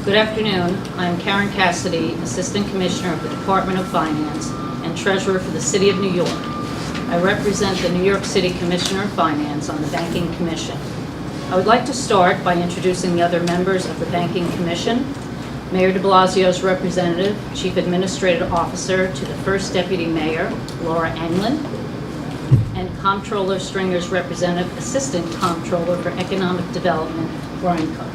Good afternoon. I'm Karen Cassidy, Assistant Commissioner of the Department of Finance and Treasurer for the City of New York. I represent the New York City Commissioner of Finance on the Banking Commission. I would like to start by introducing the other members of the Banking Commission. Mayor de Blasio's representative, Chief Administrative Officer to the First Deputy Mayor, Laura Anglin, and Comptroller Stringer's representative, Assistant Comptroller for Economic Development, Brian Cook.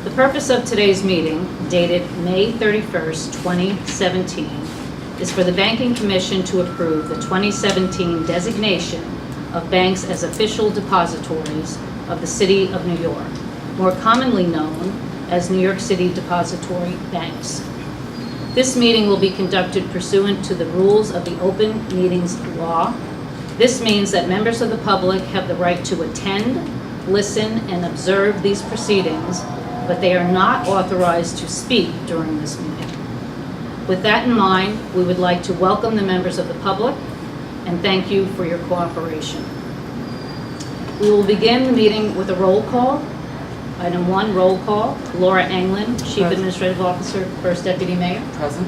The purpose of today's meeting, dated May 31st, 2017, is for the Banking Commission to approve the 2017 designation of banks as official depositories of the City of New York, more commonly known as New York City Depository Banks. This meeting will be conducted pursuant to the rules of the Open Meetings Law. This means that members of the public have the right to attend, listen, and observe these proceedings, but they are not authorized to speak during this meeting. With that in mind, we would like to welcome the members of the public and thank you for your cooperation. We will begin the meeting with a roll call. Item 1, roll call. Laura Anglin, Chief Administrative Officer, First Deputy Mayor. Present.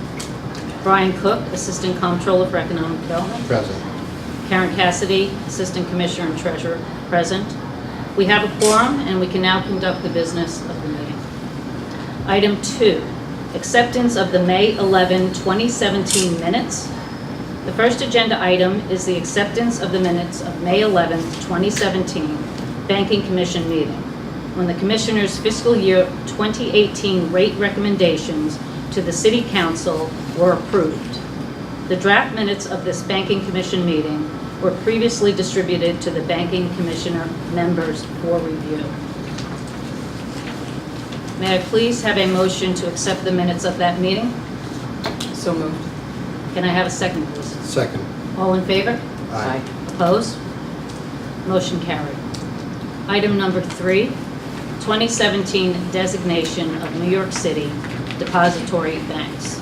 Brian Cook, Assistant Comptroller for Economic Development. Present. Karen Cassidy, Assistant Commissioner and Treasurer, present. We have a quorum, and we can now conduct the business of the meeting. Item 2, acceptance of the May 11, 2017 minutes. The first agenda item is the acceptance of the minutes of May 11, 2017 Banking Commission meeting, when the Commissioner's fiscal year 2018 rate recommendations to the City Council were approved. The draft minutes of this Banking Commission meeting were previously distributed to the Banking Commissioner members for review. May I please have a motion to accept the minutes of that meeting? So moved. Can I have a second, please? Second. All in favor? Aye. Opposed? Motion carried. Item number 3, 2017 designation of New York City Depository Banks.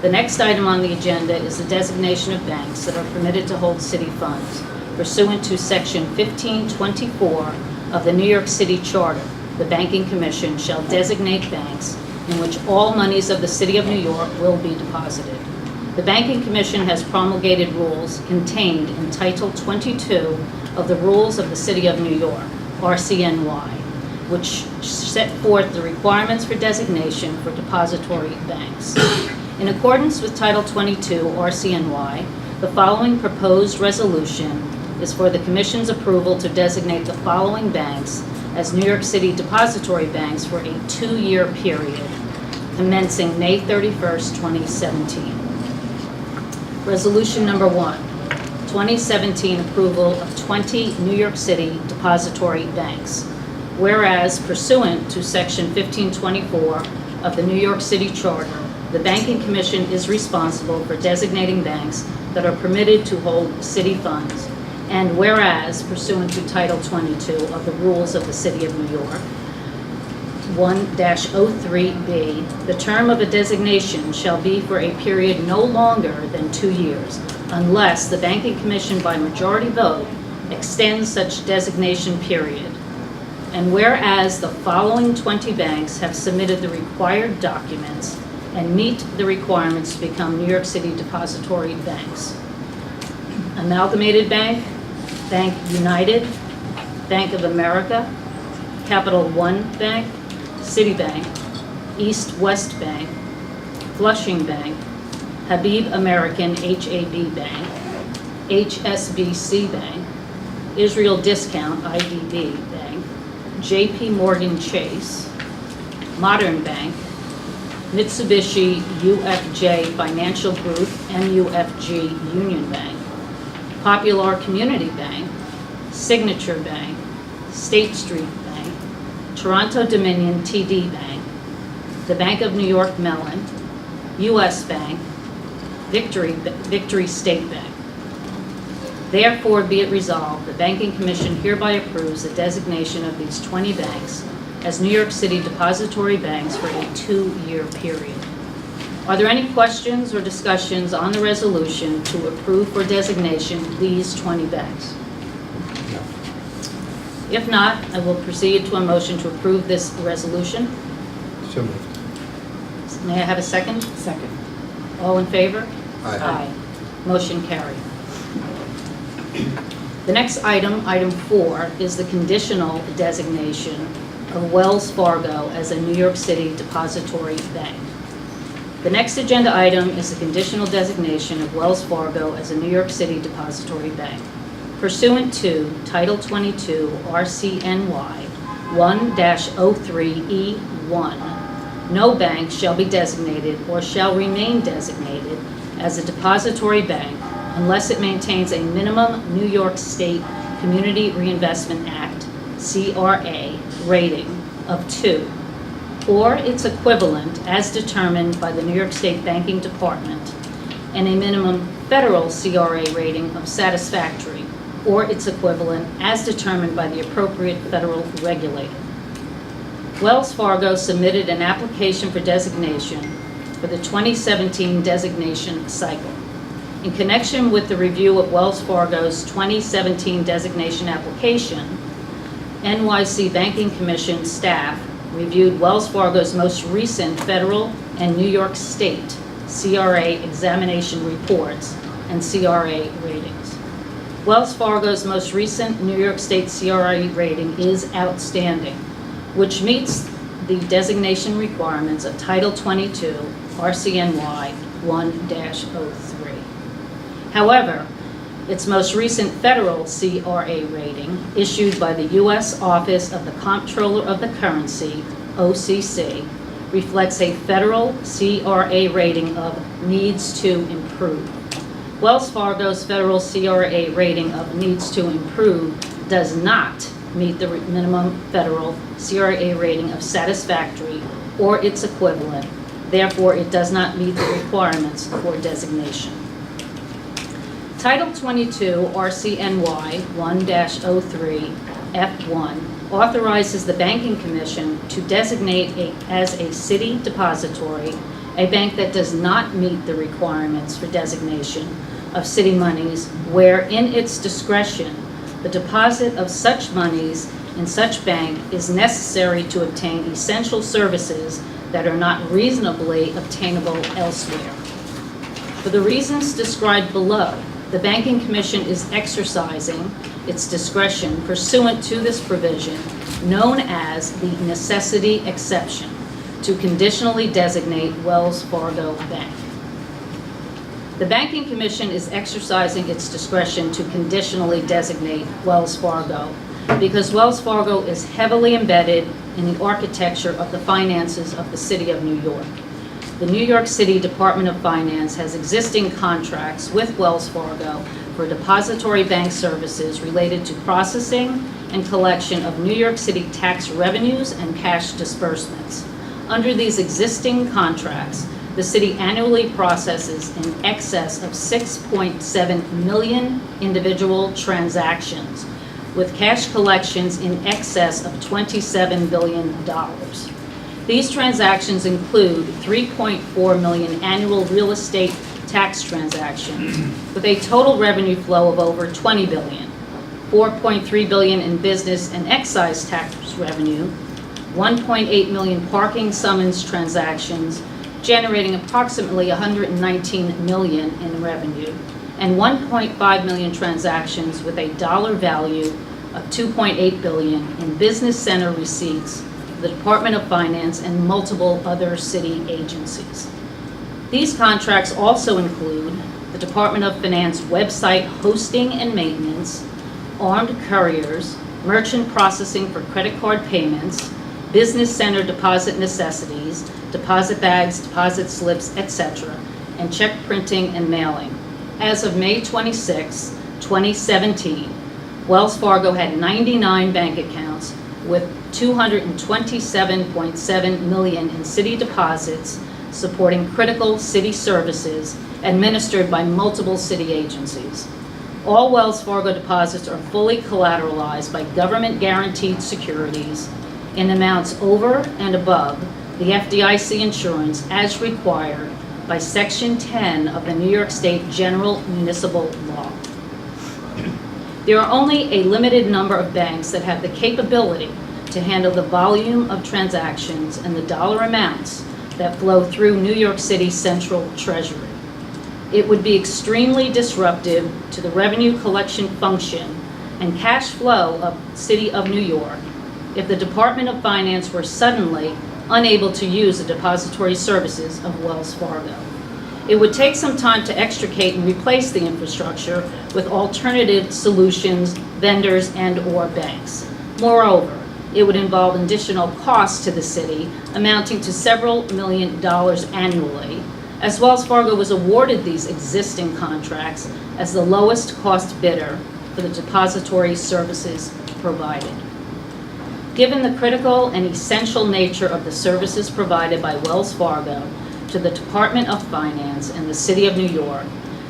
The next item on the agenda is the designation of banks that are permitted to hold city funds pursuant to Section 1524 of the New York City Charter. The Banking Commission shall designate banks in which all monies of the City of New York will be deposited. The Banking Commission has promulgated rules contained in Title 22 of the Rules of the City of New York, RCNY, which set forth the requirements for designation for depository banks. In accordance with Title 22 RCNY, the following proposed resolution is for the Commission's approval to designate the following banks as New York City depository banks for a 2-year period, commencing May 31st, 2017. Resolution number 1, 2017 approval of 20 New York City depository banks. Whereas pursuant to Section 1524 of the New York City Charter, the Banking Commission is responsible for designating banks that are permitted to hold city funds. And whereas pursuant to Title 22 of the Rules of the City of New York, 1-03B, the term of a designation shall be for a period no longer than 2 years, unless the Banking Commission by majority vote extends such designation period. And whereas the following 20 banks have submitted the required documents and meet the requirements to become New York City depository banks: Amalgamated Bank, Bank United, Bank of America, Capital One Bank, Citibank, East West Bank, Flushing Bank, Habib American HAB Bank, HSBC Bank, Israel Discount IDB Bank, JP Morgan Chase, Modern Bank, Mitsubishi UFJ Financial Group, MUFG Union Bank, Popular Community Bank, Signature Bank, State Street Bank, Toronto Dominion TD Bank, the Bank of New York Mellon, U.S. Bank, Victory State Bank. Therefore, be it resolved, the Banking Commission hereby approves the designation of these 20 banks as New York City depository banks for a 2-year period. Are there any questions or discussions on the resolution to approve for designation these 20 banks? No. If not, I will proceed to a motion to approve this resolution. So moved. May I have a second? Second. All in favor? Aye. Motion carried. The next item, item 4, is the conditional designation of Wells Fargo as a New York City depository bank. The next agenda item is the conditional designation of Wells Fargo as a New York City depository bank. Pursuant to Title 22 RCNY 1-03E1, no bank shall be designated or shall remain designated as a depository bank unless it maintains a minimum New York State Community Reinvestment Act, CRA, rating of 2, or its equivalent as determined by the New York State Banking Department, and a minimum federal CRA rating of satisfactory, or its equivalent as determined by the appropriate federal regulator. Wells Fargo submitted an application for designation for the 2017 designation cycle. In connection with the review of Wells Fargo's 2017 designation application, NYC Banking Commission staff reviewed Wells Fargo's most recent federal and New York State CRA examination reports and CRA ratings. Wells Fargo's most recent New York State CRA rating is outstanding, which meets the designation requirements of Title 22 RCNY 1-03. However, its most recent federal CRA rating, issued by the U.S. Office of the Comptroller of the Currency, OCC, reflects a federal CRA rating of needs to improve. Wells Fargo's federal CRA rating of needs to improve does not meet the minimum federal CRA rating of satisfactory or its equivalent. Therefore, it does not meet the requirements for designation. Title 22 RCNY 1-03 F1 authorizes the Banking Commission to designate as a city depository a bank that does not meet the requirements for designation of city monies where, in its discretion, the deposit of such monies in such bank is necessary to obtain essential services that are not reasonably obtainable elsewhere. For the reasons described below, the Banking Commission is exercising its discretion pursuant to this provision, known as the necessity exception, to conditionally designate Wells Fargo Bank. The Banking Commission is exercising its discretion to conditionally designate Wells Fargo because Wells Fargo is heavily embedded in the architecture of the finances of the City of New York. The New York City Department of Finance has existing contracts with Wells Fargo for depository bank services related to processing and collection of New York City tax revenues and cash disbursements. Under these existing contracts, the city annually processes in excess of 6.7 million individual transactions, with cash collections in excess of $27 billion. These transactions include 3.4 million annual real estate tax transactions, with a total revenue flow of over $20 billion, 4.3 billion in business and excise tax revenue, 1.8 million parking summons transactions, generating approximately $119 million in revenue, and 1.5 million transactions with a dollar value of $2.8 billion in business center receipts, the Department of Finance, and multiple other city agencies. These contracts also include the Department of Finance website hosting and maintenance, armed couriers, merchant processing for credit card payments, business center deposit necessities, deposit bags, deposit slips, etc., and check printing and mailing. As of May 26, 2017, Wells Fargo had 99 bank accounts with $227.7 million in city deposits supporting critical city services administered by multiple city agencies. All Wells Fargo deposits are fully collateralized by government-guaranteed securities in amounts over and above the FDIC insurance as required by Section 10 of the New York State General Municipal Law. There are only a limited number of banks that have the capability to handle the volume of transactions and the dollar amounts that flow through New York City Central Treasury. It would be extremely disruptive to the revenue collection function and cash flow of the City of New York if the Department of Finance were suddenly unable to use the depository services of Wells Fargo. It would take some time to extricate and replace the infrastructure with alternative solutions, vendors, and/or banks. Moreover, it would involve additional costs to the city amounting to several $1 million annually, as Wells Fargo was awarded these existing contracts as the lowest cost bidder for the depository services provided. Given the critical and essential nature of the services provided by Wells Fargo to the Department of Finance and the City of New York,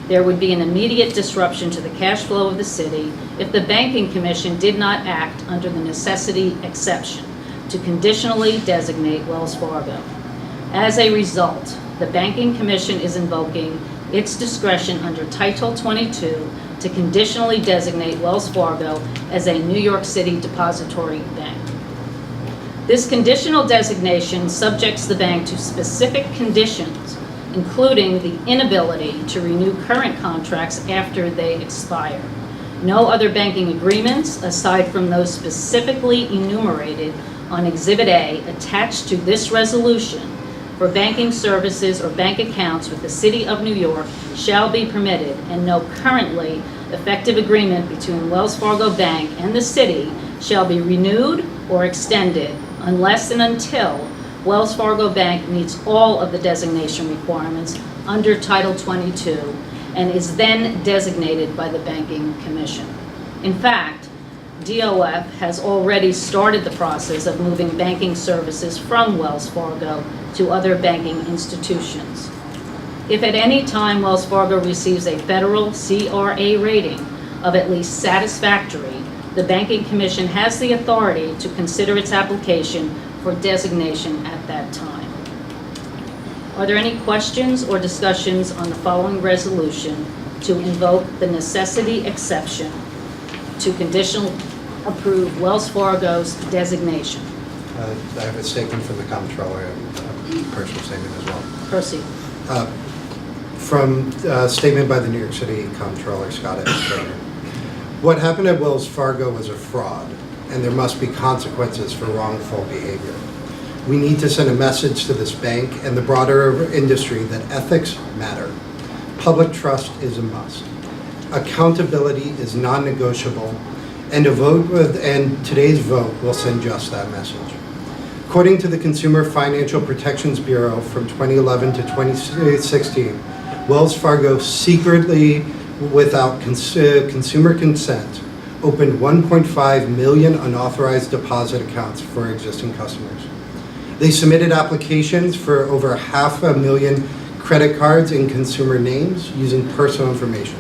there would be an immediate disruption to the cash flow of the city if the Banking Commission did not act under the necessity exception to conditionally designate Wells Fargo. As a result, the Banking Commission is invoking its discretion under Title 22 to conditionally designate Wells Fargo as a New York City depository bank. This conditional designation subjects the bank to specific conditions, including the inability to renew current contracts after they expire. No other banking agreements, aside from those specifically enumerated on Exhibit A attached to this resolution for banking services or bank accounts with the City of New York shall be permitted, and no currently effective agreement between Wells Fargo Bank and the city shall be renewed or extended unless and until Wells Fargo Bank meets all of the designation requirements under Title 22 and is then designated by the Banking Commission. In fact, DOF has already started the process of moving banking services from Wells Fargo to other banking institutions. If at any time Wells Fargo receives a federal CRA rating of at least satisfactory, the Banking Commission has the authority to consider its application for designation at that time. Are there any questions or discussions on the following resolution to invoke the necessity exception to conditional approve Wells Fargo's designation? I have a statement from the comptroller and a personal statement as well. Proceed. From a statement by the New York City Comptroller, Scott Edstrader. What happened at Wells Fargo was a fraud, and there must be consequences for wrongful behavior. We need to send a message to this bank and the broader industry that ethics matter. Public trust is a must. Accountability is non-negotiable, and today's vote will send just that message. According to the Consumer Financial Protections Bureau from 2011 to 2016, Wells Fargo secretly, without consumer consent, opened 1.5 million unauthorized deposit accounts for existing customers. They submitted applications for over 500,000 credit cards in consumer names using personal information.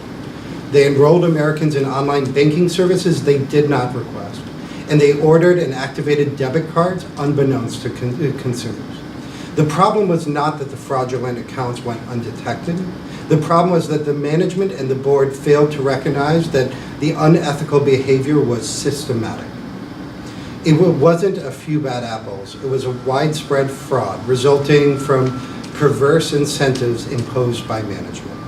They enrolled Americans in online banking services they did not request, and they ordered and activated debit cards unbeknownst to consumers. The problem was not that the fraudulent accounts went undetected. The problem was that the management and the board failed to recognize that the unethical behavior was systematic. It wasn't a few bad apples. It was a widespread fraud resulting from perverse incentives imposed by management.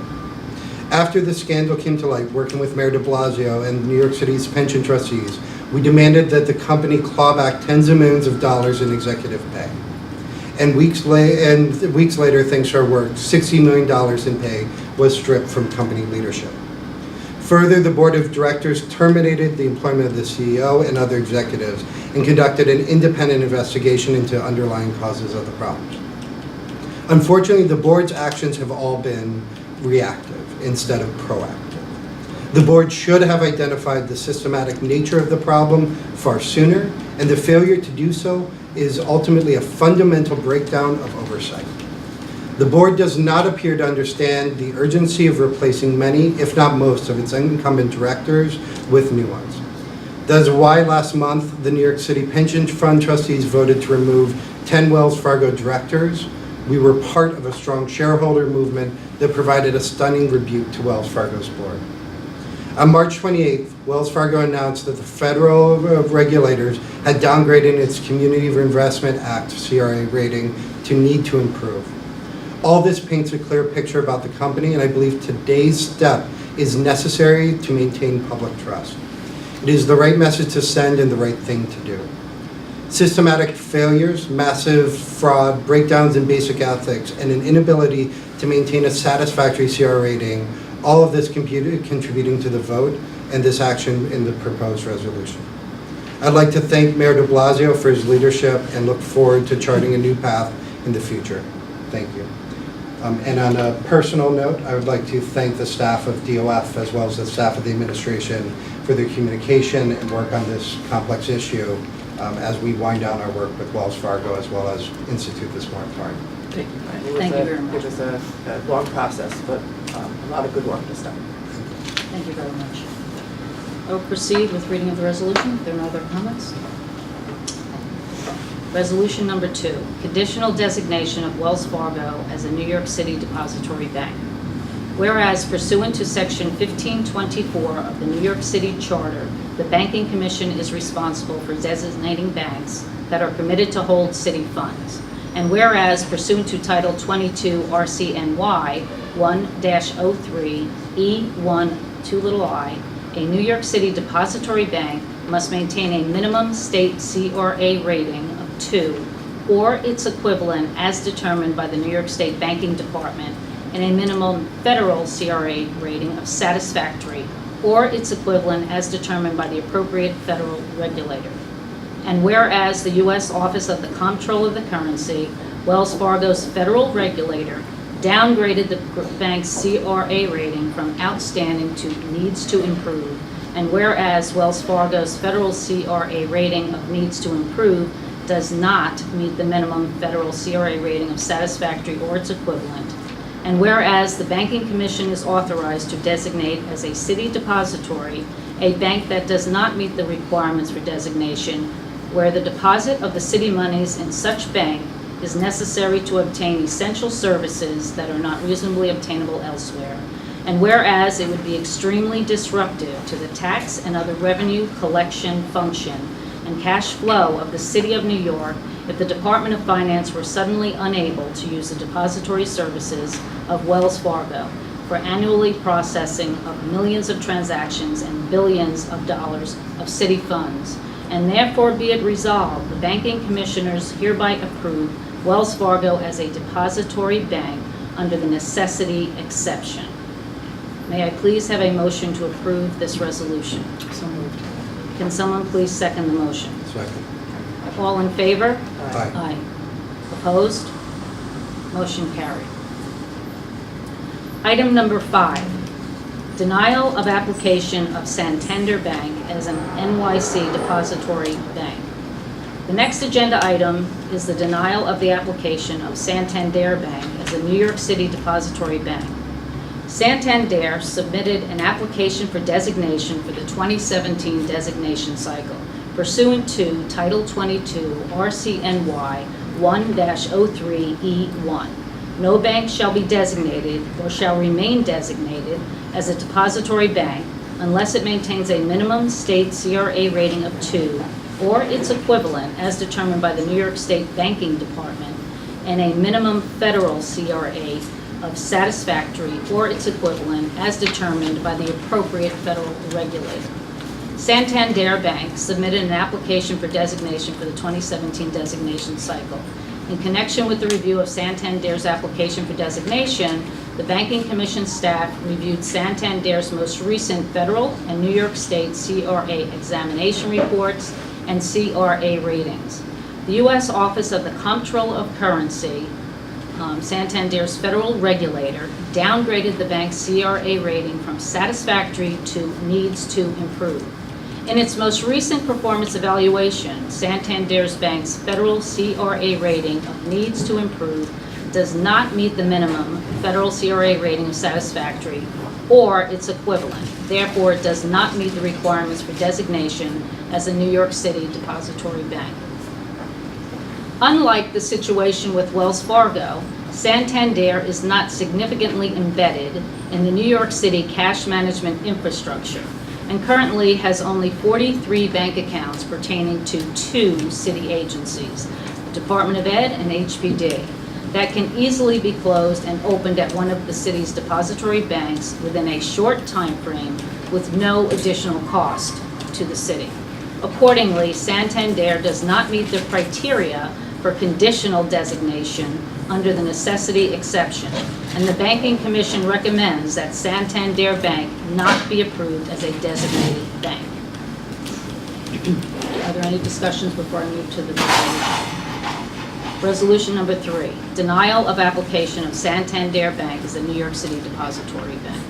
After the scandal came to light, working with Mayor de Blasio and New York City's pension trustees, we demanded that the company claw back tens of millions of dollars in executive pay. And weeks later, things started working. $60 million in pay was stripped from company leadership. Further, the board of directors terminated the employment of the CEO and other executives and conducted an independent investigation into underlying causes of the problems. Unfortunately, the board's actions have all been reactive instead of proactive. The board should have identified the systematic nature of the problem far sooner, and the failure to do so is ultimately a fundamental breakdown of oversight. The board does not appear to understand the urgency of replacing many, if not most, of its incumbent directors with new ones. That is why last month, the New York City Pension Fund trustees voted to remove 10 Wells Fargo directors. We were part of a strong shareholder movement that provided a stunning rebuke to Wells Fargo's board. On March 28th, Wells Fargo announced that the federal regulators had downgraded its Community Reinvestment Act CRA rating to need to improve. All this paints a clear picture about the company, and I believe today's step is necessary to maintain public trust. It is the right message to send and the right thing to do. Systematic failures, massive fraud, breakdowns in basic ethics, and an inability to maintain a satisfactory CR rating, all of this contributing to the vote and this action in the proposed resolution. I'd like to thank Mayor de Blasio for his leadership and look forward to charting a new path in the future. Thank you. And on a personal note, I would like to thank the staff of DOF as well as the staff of the administration for their communication and work on this complex issue as we wind down our work with Wells Fargo as well as institute this moratorium. Thank you, Brian. Thank you very much. It was a long process, but a lot of good work was done. Thank you very much. I will proceed with reading of the resolution. If there are no other comments. Resolution number 2, conditional designation of Wells Fargo as a New York City depository bank. Whereas pursuant to Section 1524 of the New York City Charter, the Banking Commission is responsible for designating banks that are permitted to hold city funds. And whereas pursuant to Title 22 RCNY 1-03E1(i), a New York City depository bank must maintain a minimum state CRA rating of 2 or its equivalent as determined by the New York State Banking Department, and a minimum federal CRA rating of satisfactory or its equivalent as determined by the appropriate federal regulator. And whereas the U.S. Office of the Comptroller of the Currency, Wells Fargo's federal regulator, downgraded the bank's CRA rating from outstanding to needs to improve, and whereas Wells Fargo's federal CRA rating of needs to improve does not meet the minimum federal CRA rating of satisfactory or its equivalent, and whereas the Banking Commission is authorized to designate as a city depository a bank that does not meet the requirements for designation, where the deposit of the city monies in such bank is necessary to obtain essential services that are not reasonably obtainable elsewhere, and whereas it would be extremely disruptive to the tax and other revenue collection function and cash flow of the City of New York if the Department of Finance were suddenly unable to use the depository services of Wells Fargo for annually processing of millions of transactions and billions of dollars of city funds. And therefore be it resolved, the Banking Commissioners hereby approve Wells Fargo as a depository bank under the necessity exception. May I please have a motion to approve this resolution? So moved. Can someone please second the motion? Second. All in favor? Aye. Aye. Opposed? Motion carried. Item number 5, denial of application of Santander Bank as an NYC depository bank. The next agenda item is the denial of the application of Santander Bank as a New York City depository bank. Santander submitted an application for designation for the 2017 designation cycle pursuant to Title 22 RCNY 1-03E1. No bank shall be designated or shall remain designated as a depository bank unless it maintains a minimum state CRA rating of 2 or its equivalent as determined by the New York State Banking Department, and a minimum federal CRA of satisfactory or its equivalent as determined by the appropriate federal regulator. Santander Bank submitted an application for designation for the 2017 designation cycle. In connection with the review of Santander's application for designation, the Banking Commission staff reviewed Santander's most recent federal and New York State CRA examination reports and CRA ratings. The U.S. Office of the Comptroller of Currency, Santander's federal regulator, downgraded the bank's CRA rating from satisfactory to needs to improve. In its most recent performance evaluation, Santander's bank's federal CRA rating of needs to improve does not meet the minimum federal CRA rating of satisfactory or its equivalent. Therefore, it does not meet the requirements for designation as a New York City depository bank. Unlike the situation with Wells Fargo, Santander is not significantly embedded in the New York City cash management infrastructure and currently has only 43 bank accounts pertaining to 2 city agencies, the Department of Ed and HPD, that can easily be closed and opened at one of the city's depository banks within a short time frame with no additional cost to the city. Accordingly, Santander does not meet the criteria for conditional designation under the necessity exception, and the Banking Commission recommends that Santander Bank not be approved as a designated bank. Are there any discussions before I move to the resolution? Resolution number 3, denial of application of Santander Bank as a New York City depository bank.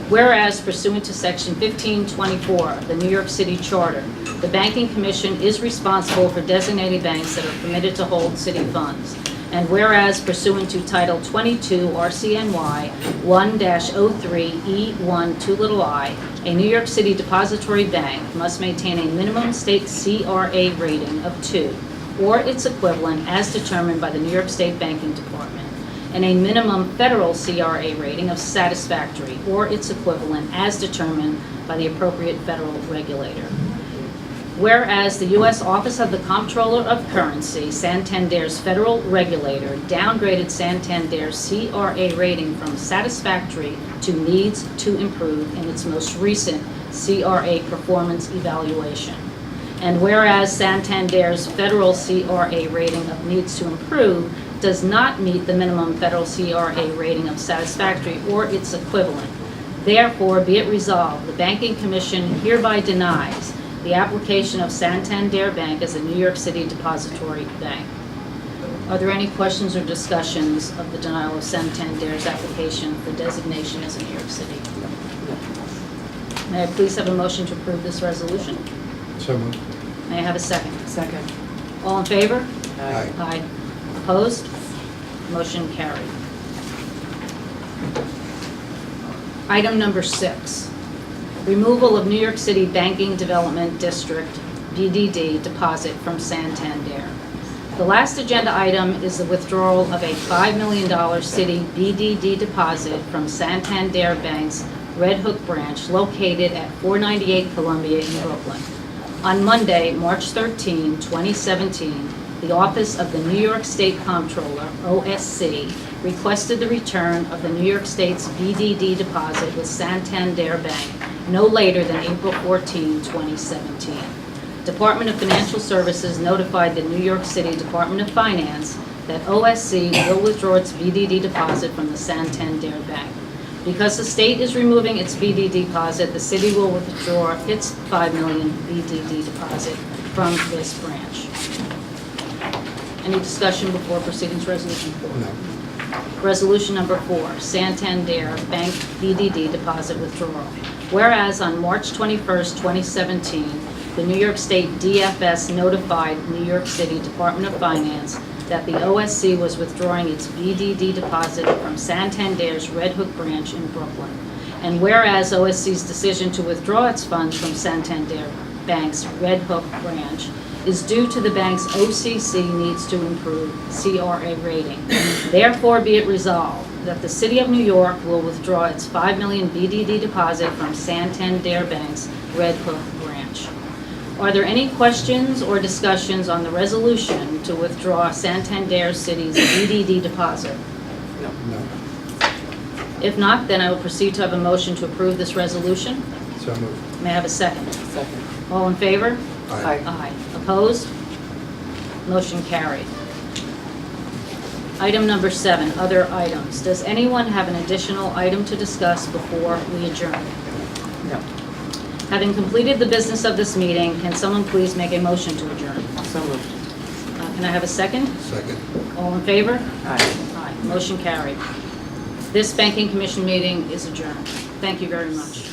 Whereas pursuant to Section 1524 of the New York City Charter, the Banking Commission is responsible for designated banks that are permitted to hold city funds. And whereas pursuant to Title 22 RCNY 1-03E1(i), a New York City depository bank must maintain a minimum state CRA rating of 2, or its equivalent as determined by the New York State Banking Department, and a minimum federal CRA rating of satisfactory, or its equivalent as determined by the appropriate federal regulator. Whereas the U.S. Office of the Comptroller of Currency, Santander's federal regulator, downgraded Santander's CRA rating from satisfactory to needs to improve in its most recent CRA performance evaluation. And whereas Santander's federal CRA rating of needs to improve does not meet the minimum federal CRA rating of satisfactory or its equivalent, therefore be it resolved, the Banking Commission hereby denies the application of Santander Bank as a New York City depository bank. Are there any questions or discussions of the denial of Santander's application for designation as a New York City? May I please have a motion to approve this resolution? So moved. May I have a second? Second. All in favor? Aye. Aye. Opposed? Motion carried. Item number 6, removal of New York City Banking Development District, BDD, deposit from Santander. The last agenda item is the withdrawal of a $5 million city BDD deposit from Santander Bank's Red Hook branch located at 498 Columbia in Brooklyn. On Monday, March 13, 2017, the Office of the New York State Comptroller, OSC, requested the return of the New York State's BDD deposit with Santander Bank no later than April 14, 2017. Department of Financial Services notified the New York City Department of Finance that OSC will withdraw its BDD deposit from the Santander Bank. Because the state is removing its BDD deposit, the city will withdraw its $5 million BDD deposit from this branch. Any discussion before proceeding to Resolution 4? No. Resolution number 4, Santander Bank BDD deposit withdrawal. Whereas on March 21st, 2017, the New York State DFS notified New York City Department of Finance that the OSC was withdrawing its BDD deposit from Santander's Red Hook branch in Brooklyn. And whereas OSC's decision to withdraw its funds from Santander Bank's Red Hook branch is due to the bank's OCC needs to improve CRA rating. Therefore, be it resolved that the City of New York will withdraw its $5 million BDD deposit from Santander Bank's Red Hook branch. Are there any questions or discussions on the resolution to withdraw Santander City's BDD deposit? No. No. If not, then I will proceed to have a motion to approve this resolution. So moved. May I have a second? Second. All in favor? Aye. Aye. Opposed? Motion carried. Item number 7, other items. Does anyone have an additional item to discuss before we adjourn? No. Having completed the business of this meeting, can someone please make a motion to adjourn? So moved. Can I have a second? Second. All in favor? Aye. Aye. Motion carried. This Banking Commission meeting is adjourned. Thank you very much.